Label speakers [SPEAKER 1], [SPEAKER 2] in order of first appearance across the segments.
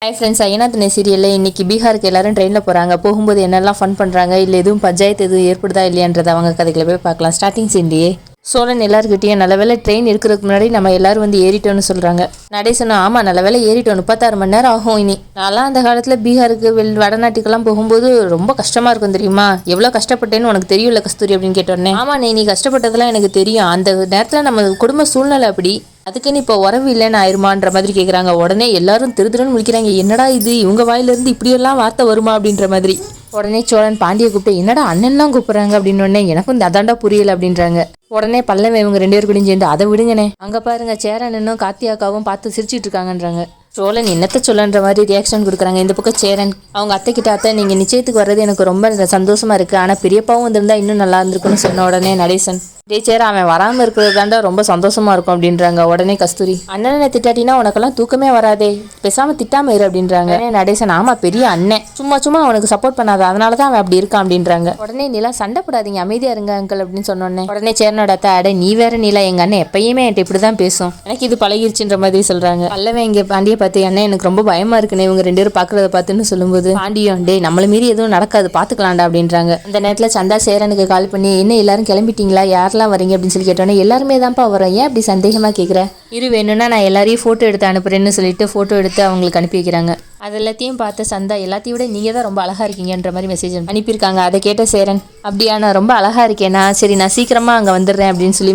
[SPEAKER 1] Hi friends, ஐயனாத்துணை சீரியலில் இன்றைக்கி பீகாருக்கு எல்லாரும் ட்ரெயினில் போகிறாங்க. போகும்போது என்னெல்லாம் ஃபன் பண்ணுறாங்க, இல்லை எதுவும் பஞ்சாயத்து எதுவும் ஏற்படுதா இல்லையான்றதை அவங்க கதைகளை போய் பார்க்கலாம். ஸ்டார்டிங் சீன்லேயே சோழன் எல்லாருக்கிட்டையும் நல்ல வேலை ட்ரெயின் இருக்கிறதுக்கு முன்னாடி நம்ம எல்லாரும் வந்து ஏறிட்டோன்னு சொல்கிறாங்க. நடேசனும் ஆமாம் நல்ல வேலை ஏறிட்டோம், 36 மணி நேரம் ஆகும். இனி நான்லாம் அந்த காலத்தில் பீகாருக்கு வடநாட்டுக்கெல்லாம் போகும்போது ரொம்ப கஷ்டமாக இருக்கும் தெரியுமா, எவ்வளோ கஷ்டப்பட்டேன்னு உனக்கு தெரியும்ல கஸ்தூரி அப்படின்னு கேட்டோன்னே, ஆமாம் நீ கஷ்டப்பட்டதெல்லாம் எனக்கு தெரியும், அந்த நேரத்தில் நம்ம குடும்ப சூழ்நிலை அப்படி, அதுக்குன்னு இப்போ உறவு இல்லைன்னு ஆயிருமான்ற மாதிரி கேட்குறாங்க. உடனே எல்லாரும் திருதுன்னு முடிக்கிறாங்க. என்னடா இது, இவங்க வாயிலிருந்து இப்படியெல்லாம் வார்த்தை வருமா அப்படின்ற மாதிரி. உடனே சோழன் பாண்டியை கூப்பிட்டு என்னடா அண்ணன்லாம் கூப்பிட்றாங்க அப்படின்னு எனக்கும் இந்த அதாண்டா புரியல அப்படின்றாங்க. உடனே பல்லவன் இவங்க 2 பேர் கூடயும் சேர்ந்து அதை விடுங்கண்ணே, அங்கே பாருங்க சேரனும் கார்த்தியாக்காவும் பார்த்து சிரிச்சிட்டு இருக்காங்கன்றாங்க. சோழன் என்னத்தை சொல்லன்ற மாதிரி ரியாக்ஷன் கொடுக்குறாங்க. இந்த பக்கம் சேரன் அவங்க அத்தைக்கிட்ட, அத்தை நீங்கள் நிச்சயத்துக்கு வர்றது எனக்கு ரொம்ப சந்தோஷமா இருக்குது, ஆனால் பெரியப்பாவும் வந்திருந்தா இன்னும் நல்லா இருந்திருக்குன்னு சொன்ன உடனே நடேசன் சேர அவன் வராமல் இருக்கிறது தாண்டா ரொம்ப சந்தோஷமா இருக்கும் அப்படின்றாங்க. உடனே கஸ்தூரி அண்ணனை திட்டாட்டினா உனக்கெல்லாம் தூக்கமே வராதே, பேசாமல் திட்டாம இரு அப்படின்றாங்க. நடேசன் ஆமா பெரிய அண்ணன், சும்மா சும்மா அவனுக்கு சப்போர்ட் பண்ணாத, அதனால தான் அவன் அப்படி இருக்கான் அப்படின்றாங்க. உடனே நிலா சண்டை போடாதீங்க அமைதியா இருங்க அங்கிள் அப்படின்னு சொன்னோடனே உடனே சேரனோட அத்தை அடே நீ வேற நிலா, எங்க அண்ணன் எப்பயுமே என்கிட்ட இப்படிதான் பேசும், எனக்கு இது பழகிருச்சுன்ற மாதிரி சொல்றாங்க. பல்லவன் இங்க பாண்டியை பார்த்து அண்ணன் எனக்கு ரொம்ப பயமா இருக்குன்னு இவங்க 2 பேரும் பாக்குறத பார்த்துன்னு சொல்லும்போது பாண்டியும் டே நம்மள மீறி எதுவும் நடக்காது பாத்துக்கலாம்டா அப்படின்றாங்க. அந்த நேரத்துல சந்தா சேரனுக்கு கால் பண்ணி என்ன எல்லாரும் கிளம்பிட்டீங்களா, யாரெல்லாம் வரீங்க அப்படின்னு சொல்லி கேட்டோன்னே எல்லாருமே தான்ப்பா வரோம், ஏன் அப்படி சந்தேகமா கேட்குற, இரு வேணும்னா நான் எல்லாரையும் ஃபோட்டோ எடுத்து அனுப்புறேன்னு சொல்லிட்டு ஃபோட்டோ எடுத்து அவங்களுக்கு அனுப்பி வைக்கிறாங்க. அது எல்லாத்தையும் பார்த்து சந்தா எல்லாத்தையும் விட நீங்கள் தான் ரொம்ப அழகாக இருக்கீங்கன்ற மாதிரி மெசேஜ் அனுப்பியிருக்காங்க. அதை கேட்ட சேரன் அப்படியா நான் ரொம்ப அழகாக இருக்கேனா, சரி நான் சீக்கிரமாக அங்கே வந்துடுறேன் அப்படின்னு சொல்லி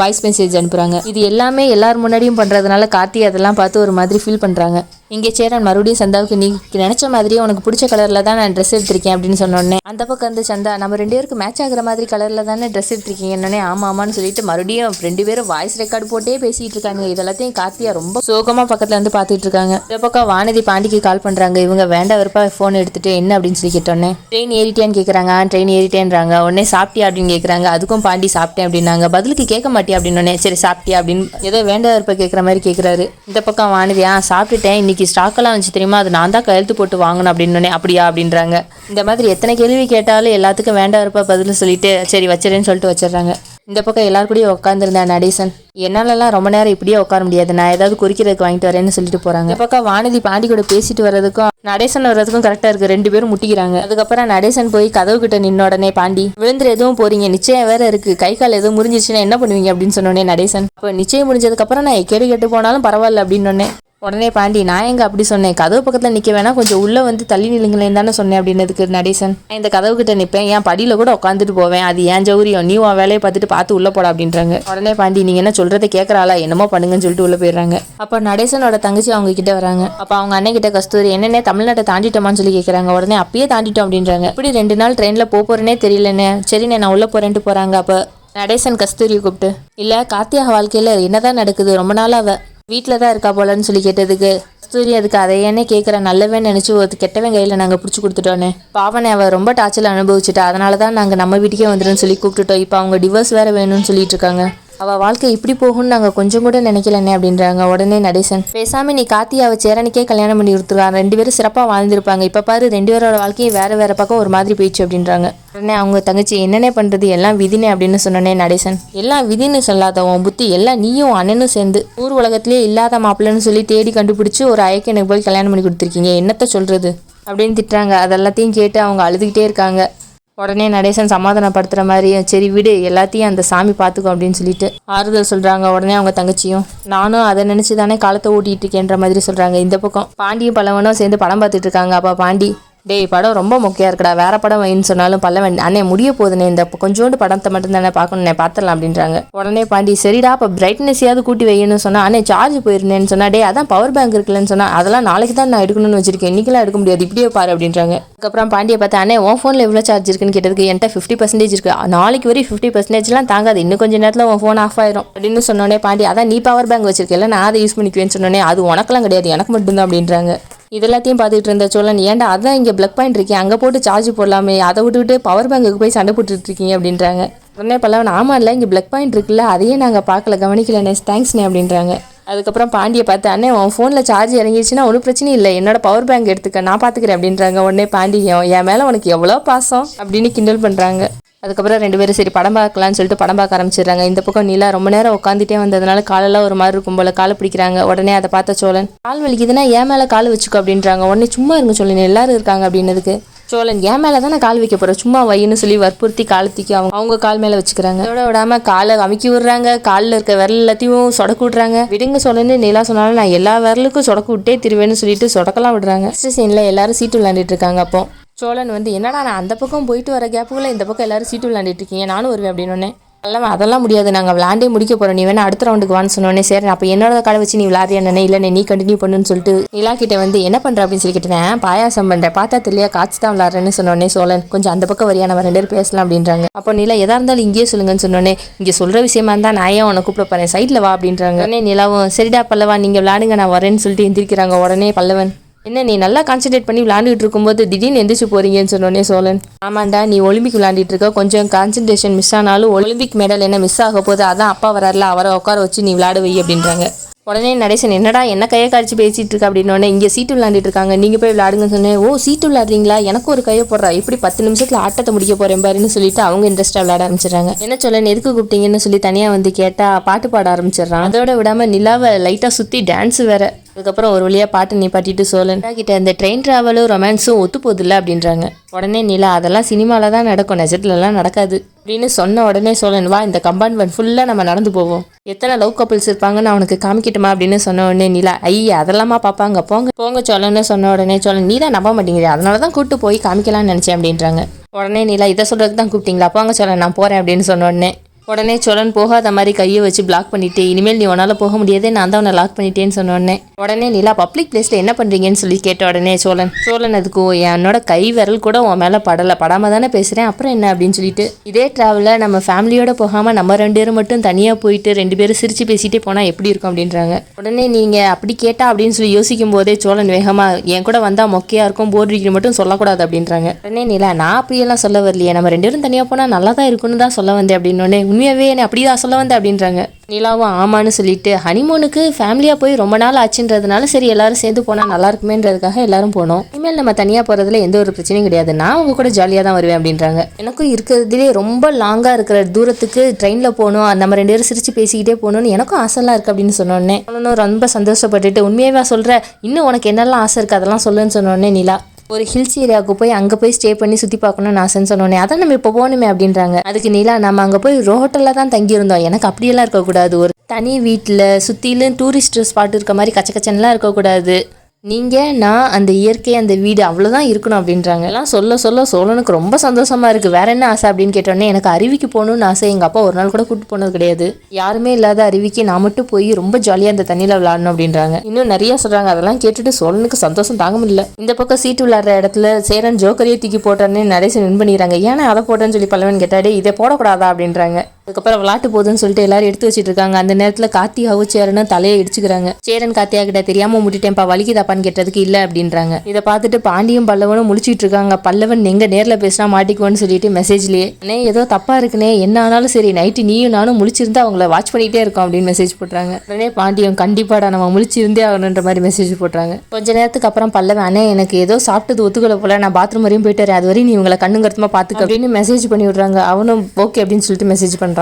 [SPEAKER 1] வாய்ஸ் மெசேஜ் அனுப்புகிறாங்க. இது எல்லாமே எல்லாரும் முன்னாடியும் பண்ணுறதுனால கார்த்தி அதெல்லாம் பார்த்து ஒரு மாதிரி ஃபீல் பண்ணுறாங்க. இங்கே சேரன் மறுபடியும் சந்தாவுக்கு நீ நினச்ச மாதிரியே உனக்கு பிடிச்ச கலரில் தான் நான் ட்ரெஸ் எடுத்திருக்கேன் அப்படின்னு சொன்னோடனே அந்த பக்கம் வந்து சந்தா நம்ம 2 பேருக்கு மேட்ச் ஆகிற மாதிரி கலரில் தானே ட்ரெஸ் எடுத்திருக்கீங்கன்னே ஆமாம் ஆமான்னு சொல்லிட்டு மறுபடியும் 2 பேரும் வாய்ஸ் ரெக்கார்டு போட்டே பேசிகிட்டு இருக்காங்க. இதெல்லாத்தையும் கார்த்தியா ரொம்ப சோகமாக பக்கத்தில் வந்து பார்த்துட்டு இருக்காங்க. இந்த பக்கம் வானதி பாண்டிக்கு கால் பண்ணுறாங்க. இவங்க வேண்டாம் விருப்பா ஃபோன் எடுத்துட்டு என்ன அப்படின்னு சொல்லி கேட்டோன்னே ட்ரெயின் ஏறிட்டேன்னு கேட்குறாங்க. ட்ரெயின் ஏறிட்டேன்றாங்க. உடனே சாப்பிட்டியா அப்படின்னு கேட்குறாங்க. அதுக்கும் பாண்டி சாப்பிட்டேன் அப்படின்னாங்க. பதிலுக்கு கேட்க மாட்டியா அப்படின்னே சரி சாப்பிட்டியா அப்படின்னு ஏதோ வேண்டாம் விருப்பா கேட்குற மாதிரி கேட்குறாரு. இந்த பக்கம் வானதி சாப்பிட்டுட்டேன், இன்னைக்கு ஸ்டாக்கெல்லாம் வச்சு தெரியுமா, அது நான் தான் கையெழுத்து போட்டு வாங்கணும் அப்படின்னே அப்படியா அப்படின்றாங்க. இந்த மாதிரி எத்தனை கேள்வி கேட்டாலும் எல்லாத்துக்கும் வேண்டாம் விருப்பா பதில் சொல்லிட்டு சரி வச்சிடறேன்னு சொல்லிட்டு வச்சிடறாங்க. இந்த பக்கம் எல்லாரும் கூடயும் உட்காந்துருந்தேன் நடேசன் என்னாலலாம் ரொம்ப நேரம் இப்படியே உட்கார முடியாது, நான் ஏதாவது குறிக்கிறதுக்கு வாங்கிட்டு வரேன்னு சொல்லிட்டு போறாங்க. இந்த பக்கம் வானதி பாண்டி கூட பேசிட்டு வர்றதுக்கும் நடேசன் வர்றதுக்கும் கரெக்டா இருக்கு. 2 பேரும் முட்டிக்கிறாங்க. அதுக்கப்புறம் நடேசன் போய் கதவு கிட்ட நின்ன உடனே பாண்டி விழுந்துரு எதுவும் போறீங்க, நிச்சயம் வேற இருக்கு, கை கால் எதுவும் முறிஞ்சிச்சுன்னா என்ன பண்ணுவீங்க அப்படின்னு சொன்னோடனே நடேசன் இப்போ நிச்சயம் முடிஞ்சதுக்கு அப்புறம் நான் கேடு கெட்டு போனாலும் பரவாயில்ல அப்படின்னு உடனே பாண்டி நான் எங்க அப்படி சொன்னேன், கதவு பக்கத்தில் நிற்க வேணா கொஞ்சம் உள்ள வந்து தள்ளி நில்லுங்களேன்னு தானே சொன்னேன் அப்படின்னதுக்கு நடேசன் இந்த கதவு கிட்ட நிற்பேன், என் படியில கூட உட்காந்துட்டு போவேன், அது ஏன் ஜௌரியம், நீ உன் வேலையை பார்த்து உள்ள போட அப்படின்றாங்க. உடனே பாண்டி நீங்க என்ன சொல்றதை கேட்கறாளா, என்னமோ பண்ணுங்கன்னு சொல்லிட்டு உள்ள போயிடுறாங்க. அப்போ நடேசனோட தங்கச்சி அவங்க கிட்ட வராங்க. அப்போ அவங்க அண்ணன் கிட்ட கஸ்தூரி என்னென்ன தமிழ்நாட்டை தாண்டிட்டோமான்னு சொல்லி கேட்கறாங்க. உடனே அப்பயே தாண்டிட்டோம் அப்படின்றாங்க. இப்படி 2 நாள் ட்ரெயின்ல போறேனே தெரியலன்னு சரிண்ணே நான் உள்ள போறேன்ட்டு போறாங்க. அப்போ நடேசன் கஸ்தூரியை கூப்பிட்டு இல்ல கார்த்தியாக வாழ்க்கையில என்னதான் நடக்குது, ரொம்ப நாள் அவ வீட்டில் தான் இருக்கா போலன்னு சொல்லி கேட்டதுக்கு கஸ்தூரி அதுக்கு அதை ஏன்னே கேட்குற, நல்லவன் நினச்சி ஒரு கெட்டவன் கையில் நாங்கள் பிடிச்சி கொடுத்துட்டோன்னே, பாவனை அவள் ரொம்ப டார்ச்சர் அனுபவிச்சுட்டா, அதனால தான் நாங்கள் நம்ம வீட்டுக்கே வந்துடுன்னு சொல்லி கூப்பிட்டுட்டோம், இப்போ அவங்க டிவோர்ஸ் வேறு வேணும்னு சொல்லிட்டு இருக்காங்க, அவள் வாழ்க்கை இப்படி போகும்னு நாங்கள் கொஞ்சம் கூட நினைக்கலன்னே அப்படின்றாங்க. உடனே நடேசன் பேசாமல் நீ கார்த்தியாவை சேரனுக்கே கல்யாணம் பண்ணி கொடுத்துருவாங்க, 2 பேரும் சிறப்பாக வாழ்ந்துருப்பாங்க, இப்போ பாரு 2 பேரோட வாழ்க்கையும் வேறு பக்கம் ஒரு மாதிரி போயிடுச்சு அப்படின்றாங்க. உடனே அவங்க தங்கச்சி என்னென்ன பண்ணுறது எல்லாம் விதினே அப்படின்னு சொன்னோன்னே நடேசன் எல்லாம் விதின்னு சொல்லாதவன் புத்தி எல்லாம் நீயும் அண்ணனும் சேர்ந்து ஊர் உலகத்திலே இல்லாத மாப்பிள்ளைன்னு சொல்லி தேடி கண்டுபிடிச்சி ஒரு ஐயக்கனுக்கு போய் கல்யாணம் பண்ணி கொடுத்துருக்கீங்க, என்னத்த சொல்கிறது அப்படின்னு திட்டுறாங்க. அதெல்லாத்தையும் கேட்டு அவங்க அழுதுகிட்டே இருக்காங்க. உடனே நடேசன் சமாதானப்படுத்துகிற மாதிரி சரி விடு எல்லாத்தையும் அந்த சாமி பார்த்துக்கும் அப்படின்னு சொல்லிட்டு ஆறுதல் சொல்கிறாங்க. உடனே அவங்க தங்கச்சியும் நானும் அதை நினச்சி தானே காலத்தை ஓட்டிகிட்டு இருக்கேன்ற மாதிரி சொல்கிறாங்க. இந்த பக்கம் பாண்டியும் பல்லவனும் சேர்ந்து படம் பார்த்துட்டு இருக்காங்க. அப்போ பாண்டி டேய் படம் ரொம்ப மொக்கையாக இருக்குடா, வேற படம் வைன்னு சொன்னாலும் பல்லவன் அண்ணே முடிய போதுனே, இந்த கொஞ்சோண்டு படத்தை மட்டும் தானே பார்க்கணும் பார்த்துடலாம் அப்படின்றாங்க. உடனே பாண்டி சரிடா அப்போ பிரைட்னஸையாவது கூட்டி வையணும்னு சொன்னா அண்ணே சார்ஜ் போயிருந்தேன்னு சொன்னா டே அதான் பவர் பேங்க் இருக்குல்லன்னு சொன்னா அதெல்லாம் நாளைக்கு தான் நான் எடுக்கணும்னு வச்சிருக்கேன், இன்னைக்கெல்லாம் எடுக்க முடியாது, இப்படியே பாரு அப்படின்றாங்க. அதுக்கப்புறம் பாண்டியை பார்த்தா அண்ணே உன் ஃபோனில் எவ்வளோ சார்ஜ் இருக்குன்னு கேட்டதுக்கு என்கிட்ட 50% இருக்கு, நாளைக்கு வரை 50%லாம் தாங்காது, இன்னும் கொஞ்சம் நேரத்தில் உன் ஃபோன் ஆஃப் ஆயிரும் அப்படின்னு சொன்னோடனே பாண்டி அதான் நீ பவர் பேங்க் வச்சிருக்கல நான் அதை யூஸ் பண்ணிக்குவேன்னு சொன்னோடனே அது உனக்கெல்லாம் கிடையாது எனக்கு மட்டும்தான் அப்படின்றாங்க. இதெல்லாத்தையும் பார்த்துட்டு இருந்த சோழன் ஏன்டா அதான் இங்கே பிளக் பாயிண்ட் இருக்கேன் அங்கே போட்டு சார்ஜ் போடலாமே, அதை விட்டுவிட்டு பவர் பேங்குக்கு போய் சண்டை போட்டுட்டு இருக்கீங்க அப்படின்றாங்க. உடனே பல்லவன் ஆமாம் இல்லை இங்கே பிளக் பாயிண்ட் இருக்குல்ல அதையே நாங்கள் பார்க்கல கவனிக்கலண்ணே தேங்க்ஸ்ண்ணே அப்படின்றாங்க. அதுக்கப்புறம் பாண்டியை பார்த்து அண்ணே உன் ஃபோனில் சார்ஜ் இறங்கிடுச்சுன்னா ஒன்றும் பிரச்சனை இல்லை, என்னோட பவர் பேங்க் எடுத்துக்க நான் பார்த்துக்கிறேன் அப்படின்றாங்க. உடனே பாண்டியம் என் மேலே உனக்கு எவ்வளோ பாசம் அப்படின்னு கிண்டல் பண்ணுறாங்க. அதுக்கப்புறம் 2 பேரும் சரி படம் பார்க்கலாம்னு சொல்லிட்டு படம் பார்க்க ஆரம்பிச்சிடுறாங்க. இந்த பக்கம் நிலா ரொம்ப நேரம் உட்காந்துட்டே வந்ததுனால காலெல்லாம் ஒரு மாதிரி இருக்கும் போல, காலை பிடிக்கிறாங்க. உடனே அதை பார்த்த சோழன், கால் வலிக்குதுன்னா ஏன் மேலே கால் வச்சுக்கோ அப்படின்றாங்க. உடனே சும்மா இருங்க சோழன், எல்லாரும் இருக்காங்க அப்படின்னதுக்கு சோழன், ஏன் மேலே தான் நான் கால் வைக்க போகிறேன், சும்மா வைன்னு சொல்லி வற்புறுத்தி காலத்துக்கு அவங்க கால் மேலே வச்சுக்கிறாங்க. அதோட விடாம காலை அமுக்கி விடுறாங்க, காலில் இருக்க விரல் எல்லாத்தையும் சொடக்கு விட்றாங்க. விடுங்க சோழன்னு நிலா சொன்னாலும் நான் எல்லா விரலுக்கும் சொடக்கு விட்டே திருவேன்னு சொல்லிட்டு சொடக்கலாம் விடுறாங்க. ஃபர்ஸ்ட் சீனில் எல்லாரும் சீட்டு விளையாண்டுட்டு இருக்காங்க. அப்போ சோழன் வந்து, என்னடா நான் அந்த பக்கம் போயிட்டு வர கேப்புக்குள்ள இந்த பக்கம் எல்லாரும் சீட்டு விளையாண்டுட்டு இருக்கீங்க, நானும் வருவேன் அப்படின்னு. அதெல்லாம் முடியாது, நாங்கள் விளையாண்டே முடிக்க போகிறோம், நீ வேணா அடுத்த ரவுண்டுக்கு வான்னு சொன்னோடனே, சரி அப்போ என்னோட காலை வச்சு நீ விளையாடுறியானே, இல்லை நீ கண்டினியூ பண்ணுன்னு சொல்லிட்டு நிலா கிட்ட வந்து என்ன பண்ணுற அப்படின்னு சொல்லி கேட்டேன். பாயாசம் பண்ணுறேன், பார்த்தா தெரியல காய்ச்சி தான் விளையாடுறேன்னு சொன்னோடனே சோழன், கொஞ்சம் அந்த பக்கம் வரியா, நம்ம 2 பேரும் பேசலாம் அப்படின்றாங்க. அப்போ நிலா, எதா இருந்தாலும் இங்கேயே சொல்லுங்கன்னு சொன்னோடனே, இங்கே சொல்கிற விஷயமா இருந்தால் நான் ஏன் உன்னை கூப்பிட போகிறேன், சைடில் வா அப்படின்றாங்க. உடனே நிலாவும், சரிடா பல்லவா நீங்கள் விளையாடுங்க நான் வரேன்னு சொல்லிட்டு எந்திரிக்கிறாங்க. உடனே பல்லவன், என்ன நீ நல்லா கான்சென்ட்ரேட் பண்ணி விளையாண்டுட்டு இருக்கும்போது திடீர்னு எந்திரிச்சு போறீங்கன்னு சொன்னோடனே சோழன், ஆமாண்டா நீ ஒலிம்பிக் விளையாண்டுட்டு இருக்க, கொஞ்சம் கான்சென்ட்ரேஷன் மிஸ் ஆனாலும் ஒலிம்பிக் மெடல் என்ன மிஸ் ஆக போகுது, அதான் அப்பா வராருல அவரை உட்கார வச்சு நீ விளையாட வை அப்படின்றாங்க. உடனே நடேசன், என்னடா என்ன கையை காய்ச்சி பேசிட்டு இருக்கா அப்படின்னோடனே, இங்கே சீட்டு விளையாண்டுட்டு இருக்காங்க, நீங்கள் போய் விளையாடுங்கன்னு சொன்னேன். ஓ சீட்டு விளையாடுறீங்களா, எனக்கு ஒரு கையை போடுறா, இப்படி 10 நிமிஷத்தில் ஆட்டத்தை முடிக்க போகிறேன் பாருன்னு சொல்லிட்டு அவங்க இன்ட்ரெஸ்ட்டாக விளையாட ஆரம்பிச்சிடுறாங்க. என்ன சோழன் எதுக்கு கூப்பிட்டீங்கன்னு சொல்லி தனியாக வந்து கேட்டால் பாட்டு பாட ஆரம்பிச்சிடுறான். அதோட விடாமல் நிலாவை லைட்டாக சுற்றி டான்ஸ் வேற. அதுக்கப்புறம் ஒரு வழியாக பாட்டு நிப்பாட்டிட்டு சோழன் கிட்ட, இந்த ட்ரெயின் ட்ராவலும் ரொமான்ஸும் ஒத்து போதில்லை அப்படின்றாங்க. உடனே நிலா, அதெல்லாம் சினிமாவில் தான் நடக்கும், நிஜத்துலலாம் நடக்காது அப்படின்னு சொன்ன உடனே சோழன், வா இந்த கம்பார்ட்மெண்ட் ஃபுல்லாக நம்ம நடந்து போவோம், எத்தனை லவ் கப்பிள்ஸ் இருப்பாங்கன்னு அவனுக்கு காமிக்கிட்டுமா அப்படின்னு சொன்ன உடனே நிலா, ஐயா அதெல்லாமா பார்ப்பாங்க, போங்க போங்க சோழன்னு சொன்ன உடனே சோழன், நீ தான் நம்ப மாட்டேங்கிற, அதனால தான் கூப்பிட்டு போய் காமிக்கலாம்னு நினச்சேன் அப்படின்றாங்க. உடனே நிலா, இதை சொல்கிறதுக்கு தான் கூப்பிட்டீங்களா, போங்க சோழன் நான் போகிறேன் அப்படின்னு சொன்ன உடனே சோழன் போகாத மாதிரி கையை வச்சு பிளாக் பண்ணிட்டு, இனிமேல் நீ உன்னால் போக முடியாதே, நான் தான் உன்னை லாக் பண்ணிட்டேன்னு சொன்ன உடனே நிலா, பப்ளிக் பிளேஸில் என்ன பண்ணுறீங்கன்னு சொல்லி கேட்ட உடனே சோழன் அதுக்கு, என்னோட கை விரல் கூட உன் மேலே படாமல் தானே பேசுகிறேன், அப்புறம் என்ன அப்படின்னு சொல்லிட்டு, இதே ட்ராவலில் நம்ம ஃபேமிலியோட போகாமல் நம்ம 2 பேரும் மட்டும் தனியாக போயிட்டு 2 பேரும் சிரித்து பேசிகிட்டே போனால் எப்படி இருக்கும் அப்படின்றாங்க. உடனே நீங்கள் அப்படி கேட்டா அப்படின்னு சொல்லி யோசிக்கும் போதே சோழன் வேகமாக, என் கூட வந்தால் மொக்கையாக இருக்கும், போர் அடிக்கிற மட்டும் சொல்லக்கூடாது அப்படின்றாங்க. உடனே நிலா, நான் அப்படியெல்லாம் சொல்ல வரலையே, நம்ம 2 பேரும் தனியாக போனால் நல்லா தான் இருக்குன்னு தான் சொல்ல வந்தேன் அப்படின்னோடனே, உண்மையாகவே என்ன அப்படிதான் சொல்ல வந்தேன் அப்படின்றாங்க. நிலாவும் ஆமான்னு சொல்லிட்டு, ஹனிமூனுக்கு ஃபேமிலியாக போய் ரொம்ப நாள் ஆச்சுன்றதுனால சரி எல்லாரும் சேர்ந்து போனால் நல்லா இருக்குமேன்றதுக்காக எல்லாரும் போனோம், இனிமேல் நம்ம தனியாக போகிறதுல எந்த ஒரு பிரச்சனையும் கிடையாது, நான் உங்க கூட ஜாலியாக தான் வருவேன் அப்படின்றாங்க. எனக்கும் இருக்கிறதுலே ரொம்ப லாங்காக இருக்கிற தூரத்துக்கு ட்ரெயினில் போகணும், நம்ம 2 பேரும் சிரித்து பேசிக்கிட்டே போகணும்னு எனக்கும் ஆசைலாம் இருக்குது அப்படின்னு சொன்னோடனே அவனும் ரொம்ப சந்தோஷப்பட்டுட்டு, உண்மையாகவே சொல்கிற, இன்னும் உனக்கு என்னெல்லாம் ஆசை இருக்குது அதெல்லாம் சொல்லுன்னு சொன்னோடனே நிலா, ஒரு ஹில்ஸ் ஏரியாவுக்கு போய் அங்கே போய் ஸ்டே பண்ணி சுற்றி பார்க்கணும்னு ஆசைன்னு சொன்னோன்னே, அதான் நம்ம இப்போ போகணுமே அப்படின்றாங்க. அதுக்கு நிலா, நம்ம அங்கே போய் ஹோட்டலில் தான் தங்கியிருந்தோம், எனக்கு அப்படியெல்லாம் இருக்கக்கூடாது, ஒரு தனி வீட்டில் சுற்றிலும் டூரிஸ்ட் ஸ்பாட் இருக்க மாதிரி கச்சக்கச்சன்லாம் இருக்கக்கூடாது, நீங்கள் நான் அந்த இயற்கை அந்த வீடு அவ்வளோதான் இருக்கணும் அப்படின்றாங்க. எல்லாம் சொல்ல சோழனுக்கு ரொம்ப சந்தோஷமாக இருக்குது. வேற என்ன ஆசை அப்படின்னு கேட்டோன்னே, எனக்கு அருவிக்கு போகணுன்னு ஆசை, எங்கள் அப்பா ஒரு நாள் கூட கூப்பிட்டு போனது கிடையாது, யாருமே இல்லாத அருவிக்கு நான் மட்டும் போய் ரொம்ப ஜாலியாக அந்த தண்ணியில் விளையாடணும் அப்படின்றாங்க. இன்னும் நிறைய சொல்கிறாங்க. அதெல்லாம் கேட்டுட்டு சோழனுக்கு சந்தோஷம் தாங்க முடியல. இந்த பக்கம் சீட்டு விளையாடுற இடத்துல சேரன் ஜோக்கரையே தூக்கி போட்டோன்னே நிறைய வின் பண்ணிடுறாங்க. ஏன்னா அதை போட்டேன்னு சொல்லி பல்லவன் கேட்டாடே, இதை போடக்கூடாதா அப்படின்றாங்க. அதுக்கப்புறம் விளையாட்டு போகுதுன்னு சொல்லிட்டு எல்லாரும் எடுத்து வச்சுட்டு இருக்காங்க. அந்த நேரத்தில் கார்த்தியாவும் சேரன்னு தலையை இடிச்சுக்கிறாங்க. சேரன் கார்த்தியா கிட்ட, தெரியாம முட்டிட்டேன்ப்பா வலிக்குதாப்பான்னு கேட்டதுக்கு இல்லை அப்படின்றாங்க. இதை பார்த்துட்டு பாண்டியும் பல்லவனும் முழிச்சிட்டு இருக்காங்க. பல்லவன் எங்க நேரில் பேசினா மாட்டிக்குவோன்னு சொல்லிட்டு மெசேஜ்லேயே, அண்ணே ஏதோ தப்பா இருக்குனே, என்ன ஆனாலும் சரி நைட்டு நீயும் நானும் முழிச்சிருந்தா அவங்கள வாட்ச் பண்ணிட்டே இருக்கோம் அப்படின்னு மெசேஜ் போட்டுறாங்க. உடனே பாண்டியும், கண்டிப்பாடா நம்ம முழிச்சிருந்தே ஆகணுன்ற மாதிரி மெசேஜ் போட்டுறாங்க. கொஞ்ச நேரத்துக்கு அப்புறம் பல்லவன், அண்ணே எனக்கு ஏதோ சாப்பிட்டது ஒத்துக்கல போல, நான் பாத்ரூம் வரையும் போயிட்டு அது வரையும் நீ இவங்களை கண்ணுங்கருத்துமா பார்த்துக்க அப்படின்னு மெசேஜ் பண்ணி விடுறாங்க. அவனும் ஓகே அப்படின்னு சொல்லிட்டு மெசேஜ் பண்றான்.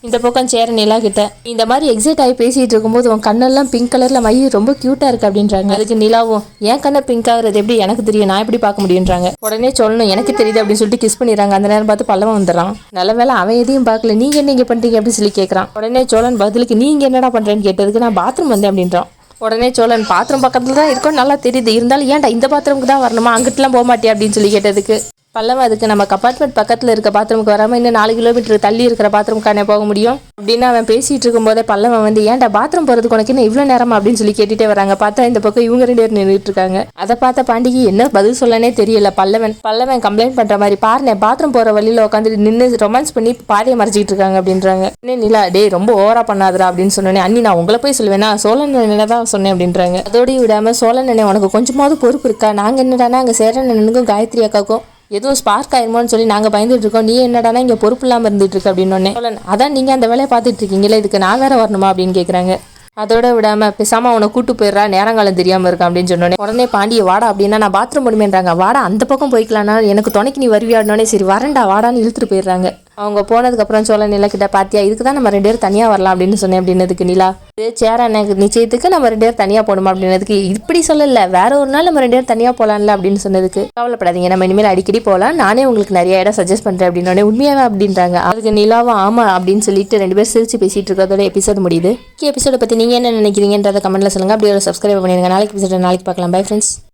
[SPEAKER 1] இந்த பக்கம் சேரன் நிலா கிட்ட, இந்த மாதிரி எக்ஸைட் ஆகி பேசிட்டு இருக்கும்போது உன் கண்ணெல்லாம் பிங்க் கலர்ல மை ரொம்ப கியூட்டா இருக்கு அப்படின்றாங்க. அதுக்கு நிலாவும், என் கண்ணை பிங்க் ஆகுறது எப்படி எனக்கு தெரியும், நான் எப்படி பார்க்க முடியுன்றாங்க. உடனே சொல்லணும், எனக்கு தெரியுது அப்படின்னு சொல்லிட்டு கிஸ் பண்ணிடுறாங்க. அந்த நேரம் பார்த்து பல்லவன் வந்துடுறான். நல்ல வேலை அவன் எதையும் பார்க்கல, நீங்க என்ன இங்க பண்றீங்க அப்படின்னு சொல்லி கேட்கறான். உடனே சோழன் பதிலுக்கு, நீங்க என்னடா பண்றேன்னு கேட்டதுக்கு, நான் பாத்ரூம் வந்தேன் அப்படின்றான். உடனே சோழன், பாத்ரூம் பக்கத்துல தான் இருக்கும் நல்லா தெரியுது, இருந்தாலும் ஏன்டா இந்த பாத்ரூமுக்கு தான் வரணுமா, அங்கிட்டுலாம் போக மாட்டியா அப்படின்னு சொல்லி கேட்டதுக்கு பல்லவன், அதுக்கு நம்ம கம்பார்ட்மெண்ட் பக்கத்தில் இருக்க பாத்ரூமுக்கு வராமல் இன்னும் 4 கிலோமீட்டர் தள்ளி இருக்கிற பாத்ரூமுக்கானே போக முடியும் அப்படின்னு அவன் பேசிட்டு இருக்கும்போதே பல்லவன் வந்து, ஏன்டா பாத்ரூம் போகிறதுக்கு உனக்கு என்ன இவ்வளோ நேரமா அப்படின்னு சொல்லி கேட்டுட்டே வராங்க. பார்த்தா இந்த பக்கம் இவங்க 2 பேர் நின்றுட்டு இருக்காங்க. அதை பார்த்த பாண்டிக்கு என்ன பதில் சொல்லனே தெரியல. பல்லவன் கம்ப்ளைண்ட் பண்ற மாதிரி, பாருனே பாத்ரூம் போகிற வழியில் உட்காந்துட்டு நின்று ரொமான்ஸ் பண்ணி பாதையை மறைச்சிக்கிட்டு இருக்காங்க அப்படின்றாங்க. நிலா, டே ரொம்ப ஓவரா பண்ணாதரா அப்படின்னு சொன்னேன். அண்ணி நான் உங்களை போய் சொல்லுவேன்னா, சோழன் தான் சொன்னேன் அப்படின்றாங்க. அதோடய விடாம, சோழன் அண்ணன் உனக்கு கொஞ்சமாவது பொறுப்பு இருக்கா, நாங்கள் என்னடானா அங்கே சேரன் அண்ணனுக்கும் காயத்ரி அக்காக்கும் ஏதோ ஸ்பார்க் ஆயிருமோன்னு சொல்லி நாங்கள் பயந்துட்டு இருக்கோம், நீ என்னடானா இங்கே பொறுப்பு இல்லாமல் இருந்துட்டு இருக்கு அப்படின்னு. அதான் நீங்கள் அந்த வேலையை பார்த்துட்டு இருக்கீங்களே, இதுக்கு நான் வேற வரணுமா அப்படின்னு கேட்குறாங்க. அதோட விடாமல் பேசாமல் அவனை கூட்டு போயிடுறா, நேரங்காலம் தெரியாமல் இருக்கான் அப்படின்னு சொன்னோன்னே உடனே பாண்டிய, வாடா அப்படின்னா நான் பாத்ரூம் பண்ணுமேன்றாங்க. வாடா அந்த பக்கம் போய்க்கலாம்னா எனக்கு துணைக்கு நீ வருவியாடனோடனே, சரி வரண்டா வாடான்னு இழுத்துட்டு போயிடுறாங்க. அவங்க போனதுக்கப்புறம் சோழன் நிலா கிட்ட பாத்தியா இதுக்கு தான் நம்ம 2 பேரும் தனியாக வரலாம் அப்படின்னு சொன்னேன் அப்படின்னதுக்கு நிலா சேர எனக்கு நிச்சயத்துக்கு நம்ம 2 பேரும் தனியாக போகணுமா அப்படின்னதுக்கு இப்படி சொல்லல வேற ஒரு நாள் நம்ம 2 பேரும் தனியாக போகலாம்ல அப்படின்னு சொன்னதுக்கு கவலைப்படாதீங்க நம்ம இனிமேல் அடிக்கடி போகலாம் நானே உங்களுக்கு நிறைய இடம் சஜஸ்ட் பண்ணுறேன் அப்படின்னு உண்மையாவே அப்படின்றாங்க. அதுக்கு நிலாவும் ஆமா அப்படின்னு சொல்லிட்டு 2 பேரும் சிரிச்சு பேசிட்டு இருக்கிறதோட எபிசோட் முடியுது. எபிசோட பற்றி நீங்கள் என்ன நினைக்கிறீங்கன்றத கமெண்ட்ல சொல்லுங்க. அப்படியே ஒரு சப்ஸ்கிரைப் பண்ணிடுங்க. நாளைக்கு எபிசோட நாளைக்கு பார்க்கலாம். Bye friends.